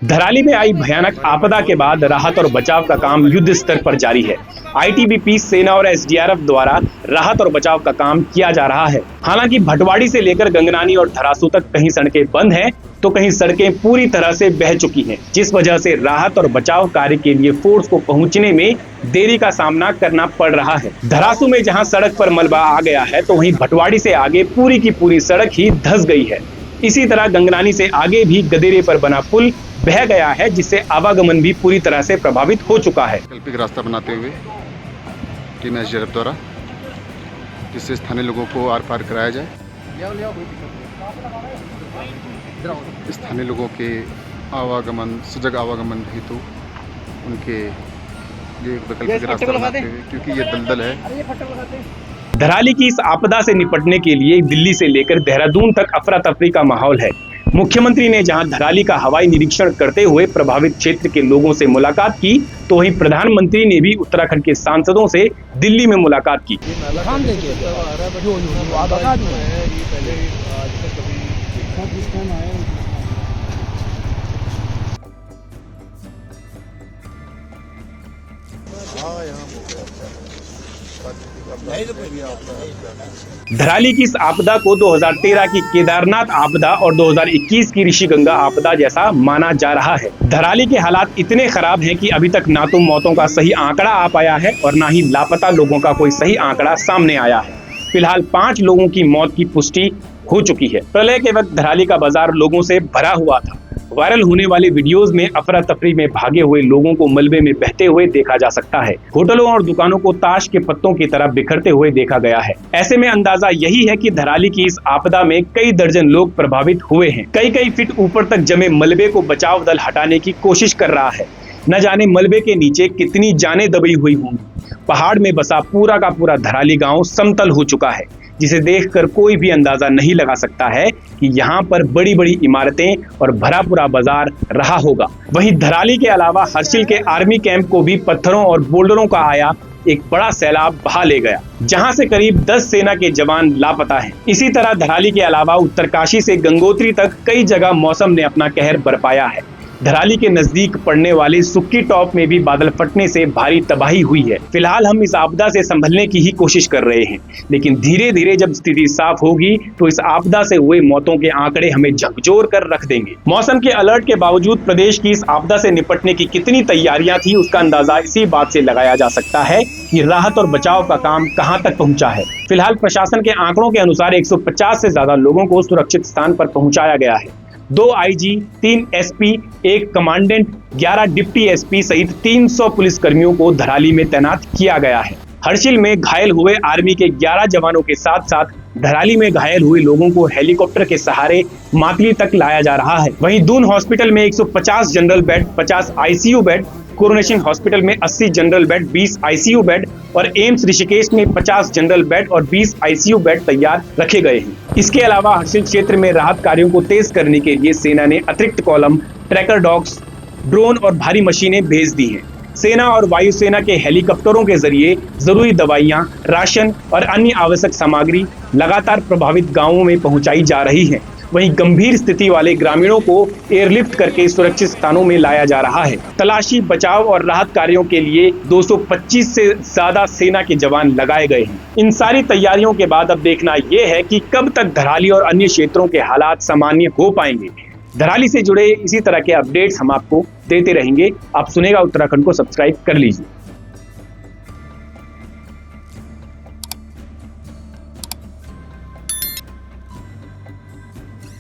धराली में आई भयानक आपदा के बाद राहत और बचाव का काम युद्ध स्तर पर जारी है। आईटीबीपी, सेना और एसडीआरएफ द्वारा राहत और बचाव का काम किया जा रहा है। हालांकि भटवाड़ी से लेकर गंगनानी और धरासू तक कहीं सड़कें बंद हैं, तो कहीं सड़कें पूरी तरह से बह चुकी हैं, जिस वजह से राहत और बचाव कार्य के लिए फोर्स को पहुंचने में देरी का सामना करना पड़ रहा है। धरासू में जहां सड़क पर मलबा आ गया है, तो वहीं भटवाड़ी से आगे पूरी की पूरी सड़क ही धंस गई है। इसी तरह गंगनानी से आगे भी गदेरे पर बना पुल बह गया है, जिससे आवागमन भी पूरी तरह से प्रभावित हो चुका है। वैकल्पिक रास्ता बनाते हुए टीम एसडीआरएफ द्वारा, जिससे स्थानीय लोगों को आर पार कराया जाए। स्थानीय लोगों के आवागमन, सजग आवागमन हेतु उनके लिए एक वैकल्पिक रास्ता बनाते हुए, क्योंकि ये दलदल है। धराली की इस आपदा से निपटने के लिए दिल्ली से लेकर देहरादून तक अफरा तफरी का माहौल है। मुख्यमंत्री ने जहां धराली का हवाई निरीक्षण करते हुए प्रभावित क्षेत्र के लोगों से मुलाकात की, तो वहीं प्रधानमंत्री ने भी उत्तराखंड के सांसदों से दिल्ली में मुलाकात की। धराली की इस आपदा को 2013 की केदारनाथ आपदा और 2021 की ऋषिगंगा आपदा जैसा माना जा रहा है। धराली के हालात इतने खराब हैं कि अभी तक ना तो मौतों का सही आंकड़ा आ पाया है और ना ही लापता लोगों का कोई सही आंकड़ा सामने आया है। फिलहाल 5 लोगों की मौत की पुष्टि हो चुकी है। प्रलय के वक्त धराली का बाजार लोगों से भरा हुआ था। वायरल होने वाले वीडियोस में अफरा तफरी में भागे हुए लोगों को मलबे में बहते हुए देखा जा सकता है। होटलों और दुकानों को ताश के पत्तों की तरह बिखरते हुए देखा गया है। ऐसे में अंदाजा यही है कि धराली की इस आपदा में कई दर्जन लोग प्रभावित हुए हैं। कई फीट ऊपर तक जमे मलबे को बचाव दल हटाने की कोशिश कर रहा है। न जाने मलबे के नीचे कितनी जानें दबी हुई होंगी। पहाड़ में बसा पूरा का पूरा धराली गाँव समतल हो चुका है, जिसे देखकर कोई भी अंदाजा नहीं लगा सकता है कि यहाँ पर बड़ी बड़ी इमारतें और भरा पूरा बाजार रहा होगा। वहीं धराली के अलावा हर्षिल के आर्मी कैंप को भी पत्थरों और बोल्डरों का आया एक बड़ा सैलाब बहा ले गया, जहां से करीब 10 सेना के जवान लापता हैं। इसी तरह धराली के अलावा उत्तरकाशी से गंगोत्री तक कई जगह मौसम ने अपना कहर बरपाया है। धराली के नजदीक पड़ने वाले सुक्की टॉप में भी बादल फटने से भारी तबाही हुई है। फिलहाल हम इस आपदा से संभलने की ही कोशिश कर रहे हैं, लेकिन धीरे धीरे जब स्थिति साफ होगी तो इस आपदा से हुए मौतों के आंकड़े हमें झकझोर कर रख देंगे। मौसम के अलर्ट के बावजूद प्रदेश की इस आपदा से निपटने की कितनी तैयारियां थी, उसका अंदाजा इसी बात से लगाया जा सकता है कि राहत और बचाव का काम कहां तक पहुंचा है। फिलहाल प्रशासन के आंकड़ों के अनुसार 150 से ज्यादा लोगों को सुरक्षित स्थान पर पहुंचाया गया है। 2 IG, 3 SP, 1 commandant, 11 deputy SP सहित 300 पुलिसकर्मियों को धराली में तैनात किया गया है। हर्षिल में घायल हुए आर्मी के 11 जवानों के साथ साथ धराली में घायल हुए लोगों को हेलीकॉप्टर के सहारे मातली तक लाया जा रहा है। वहीं दून हॉस्पिटल में 150 general bed, 50 ICU bed, coronation hospital में 80 जनरल बेड, 20 आईसीयू बेड और एम्स ऋषिकेश में 50 जनरल बेड और 20 आईसीयू बेड तैयार रखे गए हैं। इसके अलावा हर्षिल क्षेत्र में राहत कार्यों को तेज करने के लिए सेना ने अतिरिक्त कॉलम, ट्रैकर डॉग्स, ड्रोन और भारी मशीनें भेज दी हैं। सेना और वायुसेना के हेलीकॉप्टरों के जरिए जरूरी दवाइयां, राशन और अन्य आवश्यक सामग्री लगातार प्रभावित गांवों में पहुंचाई जा रही है। वहीं गंभीर स्थिति वाले ग्रामीणों को एयरलिफ्ट करके सुरक्षित स्थानों में लाया जा रहा है। तलाशी, बचाव और राहत कार्यों के लिए 225 से ज्यादा सेना के जवान लगाए गए हैं। इन सारी तैयारियों के बाद अब देखना यह है कि कब तक धराली और अन्य क्षेत्रों के हालात सामान्य हो पाएंगे। धराली से जुड़े इसी तरह के अपडेट्स हम आपको देते रहेंगे। आप सुनेगा उत्तराखंड को सब्सक्राइब कर लीजिए।